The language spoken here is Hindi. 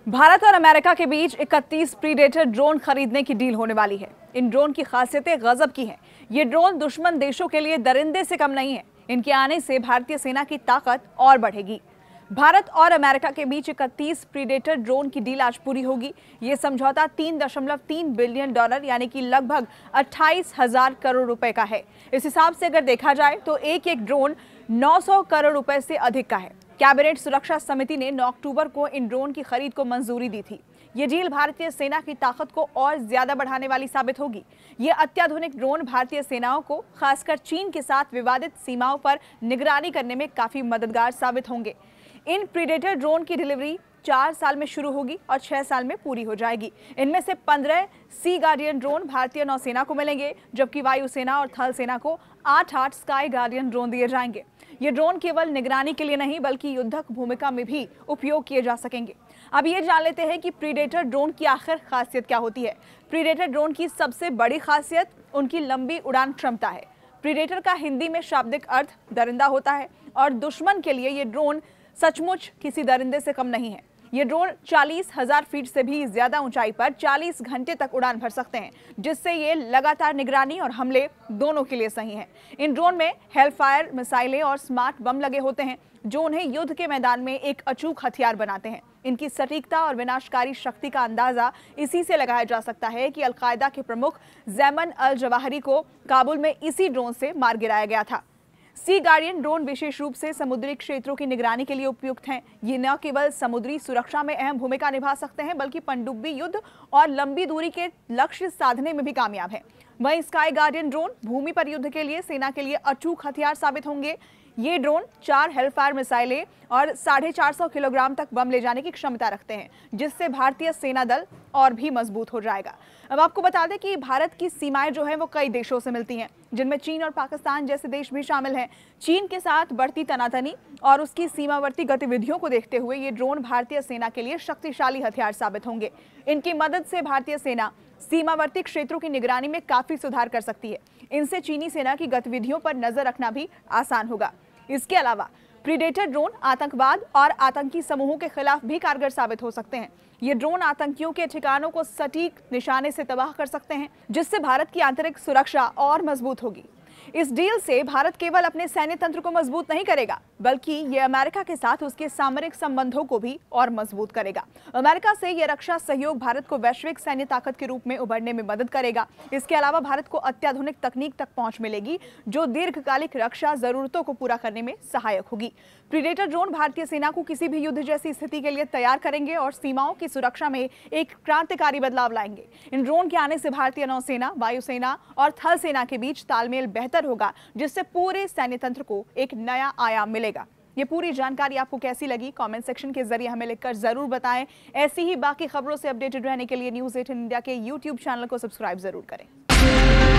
भारत और अमेरिका के बीच 31 प्रीडेटर ड्रोन खरीदने की डील होने वाली है। इन ड्रोन की खासियतें गजब की हैं। ये ड्रोन दुश्मन देशों के लिए दरिंदे से कम नहीं है। इनके आने से भारतीय सेना की ताकत और बढ़ेगी। भारत और अमेरिका के बीच 31 प्रीडेटर ड्रोन की डील आज पूरी होगी। ये समझौता $3.3 बिलियन यानी कि लगभग 28,000 करोड़ रुपए का है। इस हिसाब से अगर देखा जाए तो एक एक ड्रोन 900 करोड़ रुपए से अधिक का है। कैबिनेट सुरक्षा समिति ने 9 अक्टूबर को इन ड्रोन की खरीद को मंजूरी दी थी। ये डील भारतीय सेना की ताकत को और ज्यादा बढ़ाने वाली साबित होगी। ये अत्याधुनिक ड्रोन भारतीय सेनाओं को खासकर चीन के साथ विवादित सीमाओं पर निगरानी करने में काफी मददगार साबित होंगे। इन प्रीडेटर ड्रोन की डिलीवरी 4 साल में शुरू होगी और 6 साल में पूरी हो जाएगी। इनमें से 15 सी गार्डियन ड्रोन भारतीय नौसेना को मिलेंगे, जबकि वायुसेना और थल सेना को 8 स्काई गार्डियन ड्रोन दिए जाएंगे। ये ड्रोन केवल निगरानी के लिए नहीं बल्कि युद्धक भूमिका में भी उपयोग किए जा सकेंगे। अब ये जान लेते हैं कि प्रीडेटर ड्रोन की आखिर खासियत क्या होती है। प्रीडेटर ड्रोन की सबसे बड़ी खासियत उनकी लंबी उड़ान क्षमता है। प्रीडेटर का हिंदी में शाब्दिक अर्थ दरिंदा होता है और दुश्मन के लिए ये ड्रोन सचमुच किसी दरिंदे से कम नहीं है। ये ड्रोन 40,000 फीट से भी ज्यादा ऊंचाई पर 40 घंटे तक उड़ान भर सकते हैं, जिससे ये लगातार निगरानी और हमले दोनों के लिए सही है। इन ड्रोन में हेलफायर मिसाइलें और स्मार्ट बम लगे होते हैं, जो उन्हें युद्ध के मैदान में एक अचूक हथियार बनाते हैं। इनकी सटीकता और विनाशकारी शक्ति का अंदाजा इसी से लगाया जा सकता है कि अलकायदा के प्रमुख जैमन अल जवाहिरी को काबुल में इसी ड्रोन से मार गिराया गया था। सी गार्डियन ड्रोन विशेष रूप से समुद्री क्षेत्रों की निगरानी के लिए उपयुक्त हैं। ये न केवल समुद्री सुरक्षा में अहम भूमिका निभा सकते हैं, बल्कि पनडुब्बी युद्ध और लंबी दूरी के लक्ष्य साधने में भी कामयाब हैं। वहीं स्काई गार्डियन ड्रोन भूमि पर युद्ध के लिए सेना के लिए अचूक हथियार साबित होंगे। ये ड्रोन 4 हेलफायर मिसाइलें और 450 किलोग्राम तक बम ले जाने की क्षमता रखते हैं, जिससे भारतीय सेना दल और भी मजबूत हो जाएगा। अब आपको बता दें कि भारत की सीमाएं जो हैं वो कई देशों से मिलती हैं, जिनमें चीन और पाकिस्तान जैसे देश भी शामिल हैं। चीन के साथ बढ़ती तनातनी और उसकी सीमावर्ती गतिविधियों को देखते हुए ये ड्रोन भारतीय सेना के लिए शक्तिशाली हथियार साबित होंगे। इनकी मदद से भारतीय सेना सीमावर्ती क्षेत्रों की निगरानी में काफी सुधार कर सकती है। इनसे चीनी सेना की गतिविधियों पर नजर रखना भी आसान होगा। इसके अलावा प्रीडेटर ड्रोन आतंकवाद और आतंकी समूहों के खिलाफ भी कारगर साबित हो सकते हैं। ये ड्रोन आतंकियों के ठिकानों को सटीक निशाने से तबाह कर सकते हैं, जिससे भारत की आंतरिक सुरक्षा और मजबूत होगी। इस डील से भारत केवल अपने सैन्य तंत्र को मजबूत नहीं करेगा, बल्कि ये अमेरिका के साथ उसके सामरिक संबंधों को भी और मजबूत करेगा। अमेरिका से ये रक्षा सहयोग भारत को वैश्विक सैन्य ताकत के रूप में उभरने में मदद करेगा। इसके अलावा भारत को अत्याधुनिक तकनीक तक पहुंच मिलेगी, जो दीर्घकालिक रक्षा जरूरतों को पूरा करने में सहायक होगी। प्रीडेटर ड्रोन भारतीय सेना को किसी भी युद्ध जैसी स्थिति के लिए तैयार करेंगे और सीमाओं की सुरक्षा में एक क्रांतिकारी बदलाव लाएंगे। इन ड्रोन के आने से भारतीय नौसेना, वायुसेना और थल सेना के बीच तालमेल बेहतर होगा, जिससे पूरे सैन्य तंत्र को एक नया आयाम मिलेगा। ये पूरी जानकारी आपको कैसी लगी, कमेंट सेक्शन के जरिए हमें लिखकर जरूर बताएं। ऐसी ही बाकी खबरों से अपडेटेड रहने के लिए न्यूज़ 18 इंडिया के YouTube चैनल को सब्सक्राइब जरूर करें।